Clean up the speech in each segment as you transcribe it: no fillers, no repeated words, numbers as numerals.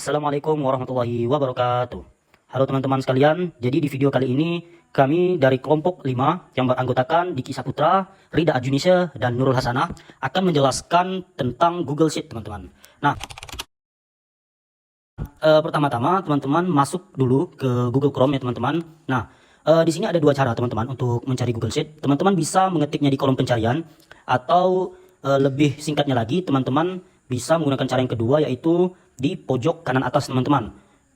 Assalamualaikum warahmatullahi wabarakatuh. Halo teman-teman sekalian, jadi di video kali ini kami dari kelompok 5 yang beranggotakan Diki Saputra, Rida Ajunisha, dan Nurul Hasanah akan menjelaskan tentang Google Sheet teman-teman. Nah, pertama-tama teman-teman masuk dulu ke Google Chrome ya teman-teman. Nah, di sini ada dua cara teman-teman untuk mencari Google Sheet. Teman-teman bisa mengetiknya di kolom pencarian atau lebih singkatnya lagi teman-teman bisa menggunakan cara yang kedua, yaitu di pojok kanan atas teman-teman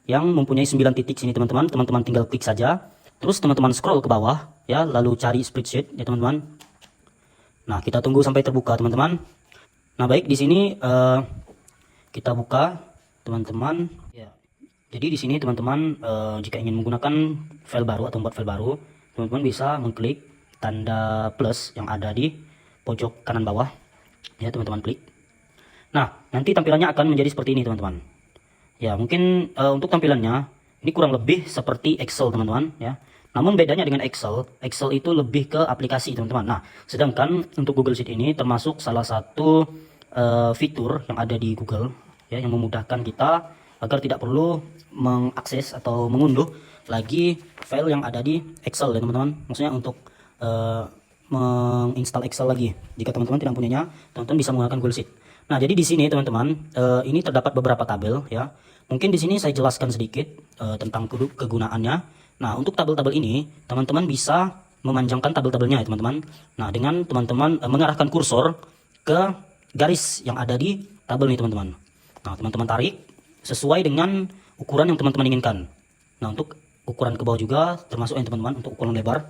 yang mempunyai 9 titik sini teman-teman. Teman-teman tinggal klik saja, terus teman-teman scroll ke bawah ya, lalu cari spreadsheet ya teman-teman. Nah, kita tunggu sampai terbuka teman-teman. Nah, baik, di sini kita buka teman-teman ya. Jadi di sini teman-teman jika ingin menggunakan file baru atau membuat file baru, teman-teman bisa mengklik tanda plus yang ada di pojok kanan bawah ya, teman-teman klik. Nah, nanti tampilannya akan menjadi seperti ini teman-teman. Ya, mungkin untuk tampilannya ini kurang lebih seperti Excel teman-teman ya. Namun bedanya dengan Excel itu lebih ke aplikasi teman-teman. Nah, sedangkan untuk Google Sheet ini termasuk salah satu fitur yang ada di Google ya, yang memudahkan kita agar tidak perlu mengakses atau mengunduh lagi file yang ada di Excel ya teman-teman. Maksudnya untuk menginstal Excel lagi. Jika teman-teman tidak punyanya, teman-teman bisa menggunakan Google Sheet. Nah, jadi di sini teman-teman, ini terdapat beberapa tabel ya. Mungkin di sini saya jelaskan sedikit tentang kegunaannya. Nah, untuk tabel-tabel ini, teman-teman bisa memanjangkan tabel-tabelnya ya teman-teman. Nah, dengan teman-teman mengarahkan kursor ke garis yang ada di tabel ini teman-teman. Nah, teman-teman tarik sesuai dengan ukuran yang teman-teman inginkan. Nah, untuk ukuran ke bawah juga termasuk ya teman-teman, untuk ukuran lebar.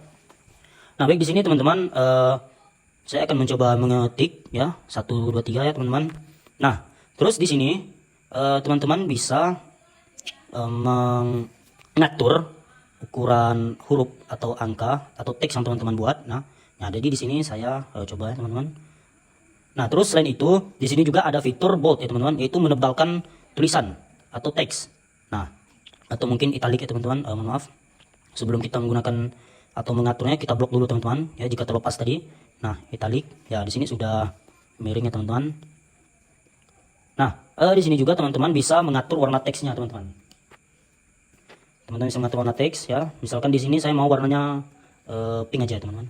Nah, baik, di sini teman-teman, saya akan mencoba mengetik ya 1 2 3 ya teman-teman. Nah, terus di sini teman-teman bisa mengatur ukuran huruf atau angka atau teks yang teman-teman buat. Nah, jadi di sini saya coba ya teman-teman. Nah, terus selain itu di sini juga ada fitur bold ya teman-teman, yaitu menebalkan tulisan atau teks. Nah, atau mungkin italic ya teman-teman. Mohon maaf, sebelum kita menggunakan atau mengaturnya kita blok dulu teman-teman ya, jika terlepas tadi. Nah, italic ya, di sini sudah miring ya teman-teman. Nah, di sini juga teman-teman bisa mengatur warna teksnya teman-teman. Teman-teman bisa mengatur warna teks ya. Misalkan di sini saya mau warnanya pink aja teman-teman,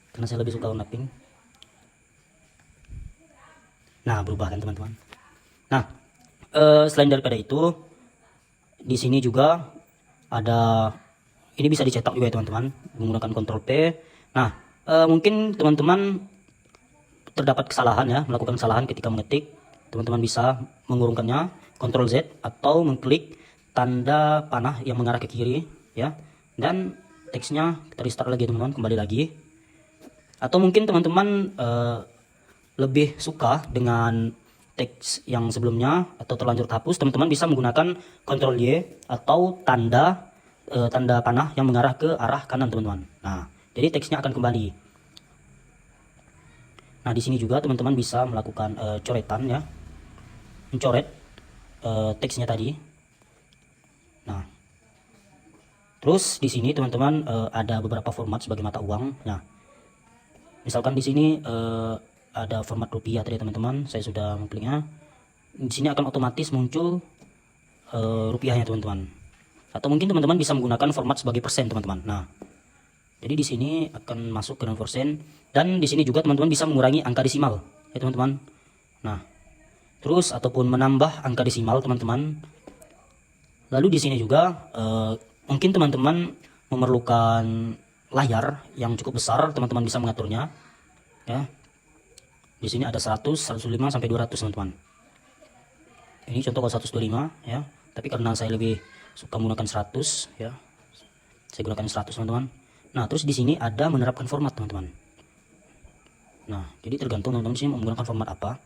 karena saya lebih suka warna pink. Nah, berubah kan teman-teman. Nah, selain daripada itu, di sini juga ada, ini bisa dicetak juga ya teman-teman menggunakan Ctrl P. Nah, mungkin teman-teman terdapat kesalahan ya, melakukan kesalahan ketika mengetik. Teman-teman bisa mengurungkannya Ctrl Z atau mengklik tanda panah yang mengarah ke kiri ya, dan teksnya kita restart lagi teman-teman, kembali lagi. Atau mungkin teman-teman lebih suka dengan teks yang sebelumnya atau terlanjur terhapus, teman-teman bisa menggunakan Ctrl Y atau tanda panah yang mengarah ke arah kanan teman-teman. Nah, jadi teksnya akan kembali. Nah, di sini juga teman-teman bisa melakukan coretan ya, mencoret teksnya tadi. Nah, terus di sini teman-teman ada beberapa format sebagai mata uang. Nah, misalkan di sini ada format rupiah tadi teman-teman, saya sudah mengkliknya. Di sini akan otomatis muncul rupiahnya teman-teman. Atau mungkin teman-teman bisa menggunakan format sebagai persen teman-teman. Nah, jadi di sini akan masuk ke dalam persen, dan di sini juga teman-teman bisa mengurangi angka desimal ya teman-teman. Nah, terus ataupun menambah angka desimal teman-teman. Lalu di sini juga mungkin teman-teman memerlukan layar yang cukup besar, teman-teman bisa mengaturnya ya. Di sini ada 100, 105 sampai 200 teman-teman. Ini contoh kalau 125 ya, tapi karena saya lebih suka menggunakan 100 ya, saya gunakan 100 teman-teman. Nah, terus di sini ada menerapkan format teman-teman. Nah, jadi tergantung teman-teman sini menggunakan format apa.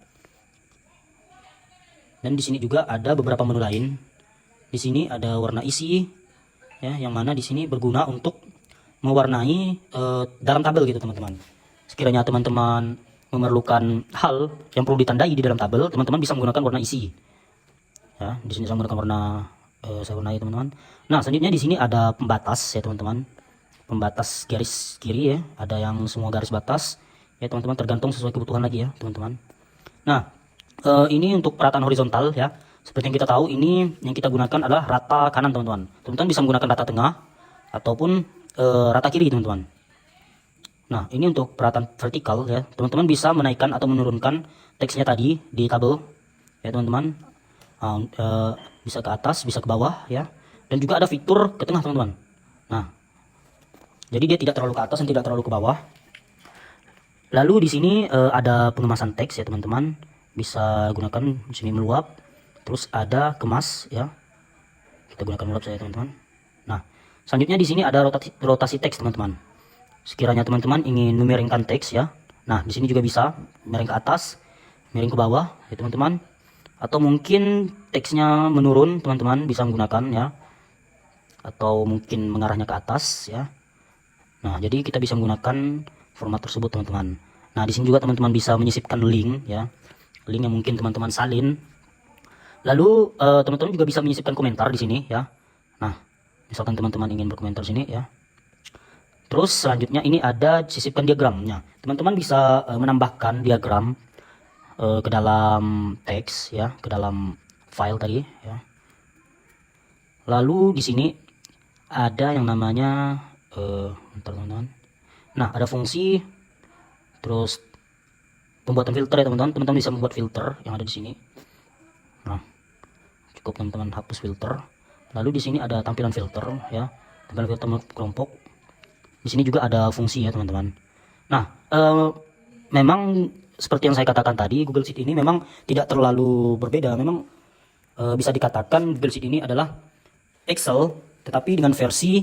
Dan di sini juga ada beberapa menu lain. Di sini ada warna isi ya, yang mana di sini berguna untuk mewarnai dalam tabel gitu teman-teman. Sekiranya teman-teman memerlukan hal yang perlu ditandai di dalam tabel, teman-teman bisa menggunakan warna isi. Ya, di sini saya menggunakan warna saya warnai teman-teman. Nah, selanjutnya di sini ada pembatas ya teman-teman. Pembatas garis kiri ya, ada yang semua garis batas ya teman-teman, tergantung sesuai kebutuhan lagi ya teman-teman. Nah, ini untuk perataan horizontal ya. seperti yang kita tahu ini yang kita gunakan adalah rata kanan teman-teman. Teman-teman bisa menggunakan rata tengah ataupun rata kiri teman-teman. Nah ini untuk perataan vertikal ya, teman-teman bisa menaikkan atau menurunkan teksnya tadi di tabel ya teman-teman. Bisa ke atas, bisa ke bawah ya, dan juga ada fitur ke tengah teman-teman. Nah jadi dia tidak terlalu ke atas dan tidak terlalu ke bawah. Lalu di sini ada pengemasan teks ya teman-teman, bisa gunakan di sini meluap, terus ada kemas ya, kita gunakan meluap saja teman-teman. Nah selanjutnya di sini ada rotasi teks teman-teman. Sekiranya teman-teman ingin memiringkan teks ya, nah di sini juga bisa miring ke atas, miring ke bawah ya teman-teman, atau mungkin teksnya menurun teman-teman bisa menggunakan ya, atau mungkin mengarahnya ke atas ya. Nah jadi kita bisa menggunakan format tersebut teman-teman. Nah di sini juga teman-teman bisa menyisipkan link ya, link yang mungkin teman-teman salin. Lalu teman-teman juga bisa menyisipkan komentar di sini ya. Nah misalkan teman-teman ingin berkomentar sini ya. Terus selanjutnya ini ada sisipkan diagramnya. Teman-teman bisa menambahkan diagram ke dalam teks ya, ke dalam file tadi ya. Lalu di sini ada yang namanya bentar teman-teman. Nah ada fungsi, terus pembuatan filter ya teman-teman. Teman-teman bisa membuat filter yang ada di sini. Nah cukup teman-teman hapus filter. Lalu di sini ada tampilan filter ya, tampilan filter kelompok. Di sini juga ada fungsi ya teman-teman. Nah memang seperti yang saya katakan tadi, Google Sheet ini memang tidak terlalu berbeda. Memang bisa dikatakan Google Sheet ini adalah Excel tetapi dengan versi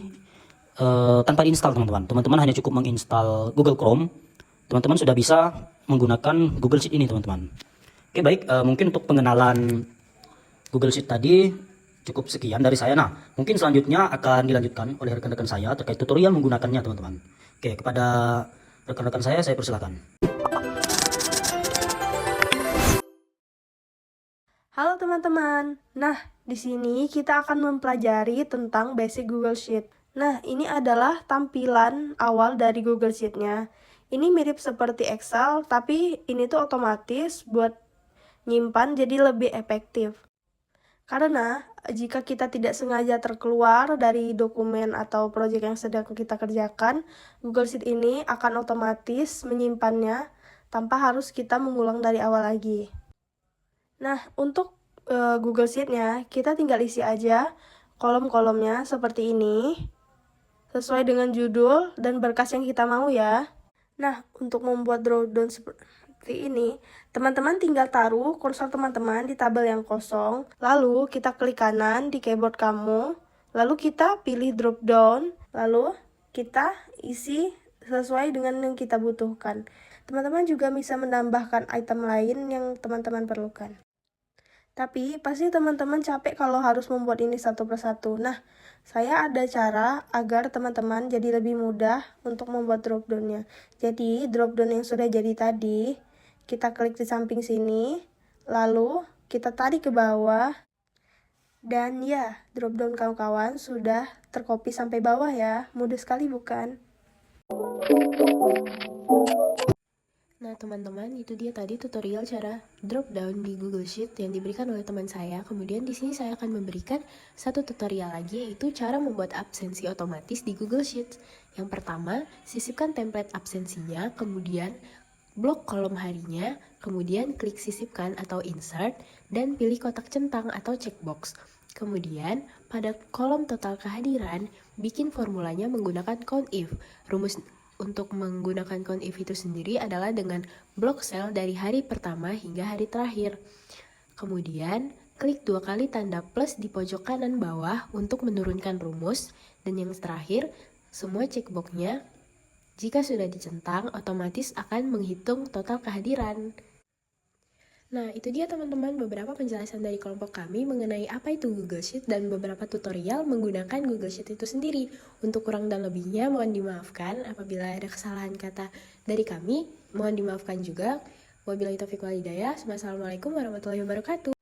tanpa diinstal teman-teman. Teman-teman hanya cukup menginstal Google Chrome, teman-teman sudah bisa menggunakan Google Sheet ini teman-teman. Oke baik, mungkin untuk pengenalan Google Sheet tadi cukup sekian dari saya. Nah mungkin selanjutnya akan dilanjutkan oleh rekan-rekan saya terkait tutorial menggunakannya teman-teman. Oke, kepada rekan-rekan saya persilakan. Halo teman-teman. Nah, di sini kita akan mempelajari tentang basic Google Sheet. Nah, ini adalah tampilan awal dari Google Sheet-nya. Ini mirip seperti Excel, tapi ini tuh otomatis buat nyimpan jadi lebih efektif. Karena jika kita tidak sengaja terkeluar dari dokumen atau proyek yang sedang kita kerjakan, Google Sheet ini akan otomatis menyimpannya tanpa harus kita mengulang dari awal lagi. Nah, untuk Google Sheet-nya, kita tinggal isi aja kolom-kolomnya seperti ini, sesuai dengan judul dan berkas yang kita mau ya. Nah, untuk membuat drawdown seperti ini, teman-teman tinggal taruh kursor teman-teman di tabel yang kosong, lalu kita klik kanan di keyboard kamu, lalu kita pilih drop down, lalu kita isi sesuai dengan yang kita butuhkan. Teman-teman juga bisa menambahkan item lain yang teman-teman perlukan. Tapi pasti teman-teman capek kalau harus membuat ini satu persatu. Nah, saya ada cara agar teman-teman jadi lebih mudah untuk membuat dropdown-nya. Jadi, dropdown yang sudah jadi tadi, kita klik di samping sini, lalu kita tarik ke bawah, dan ya, dropdown kawan-kawan sudah tercopy sampai bawah ya. Mudah sekali bukan? Nah teman-teman, itu dia tadi tutorial cara drop down di Google Sheet yang diberikan oleh teman saya. Kemudian di sini saya akan memberikan satu tutorial lagi, yaitu cara membuat absensi otomatis di Google Sheet. Yang pertama, sisipkan template absensinya, kemudian blok kolom harinya, kemudian klik sisipkan atau insert, dan pilih kotak centang atau checkbox. Kemudian, pada kolom total kehadiran, bikin formulanya menggunakan count if. Rumus untuk menggunakan count if itu sendiri adalah dengan blok sel dari hari pertama hingga hari terakhir. Kemudian, klik 2 kali tanda plus di pojok kanan bawah untuk menurunkan rumus. Dan yang terakhir, semua checkboxnya jika sudah dicentang, otomatis akan menghitung total kehadiran. Nah, itu dia teman-teman beberapa penjelasan dari kelompok kami mengenai apa itu Google Sheet dan beberapa tutorial menggunakan Google Sheet itu sendiri. Untuk kurang dan lebihnya mohon dimaafkan apabila ada kesalahan kata dari kami, mohon dimaafkan juga. Wabillahi taufiq wal hidayah. Wassalamualaikum warahmatullahi wabarakatuh.